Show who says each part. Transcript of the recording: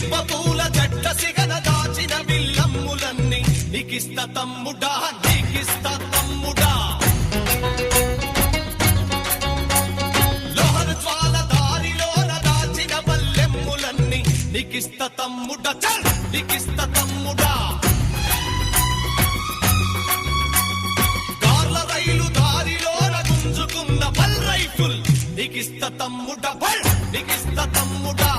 Speaker 1: sipper పూల జట్ట సిగన దాచిన విల్లమ్ములన్నీ నీకిస్త తమ్ముడా నీకిస్త తమ్ముడా లోహన జ్వాల దారిలోన దాచిన బల్లెమ్ములన్నీ నీకిస్త తమ్ముడా చల్ నీకిస్త తమ్ముడా కార్ల రైలు దారిలోన గుంజుకున్న బల్ రైఫుల్ నీకిస్త తమ్ముడా బల్ నీకిస్త తమ్ముడా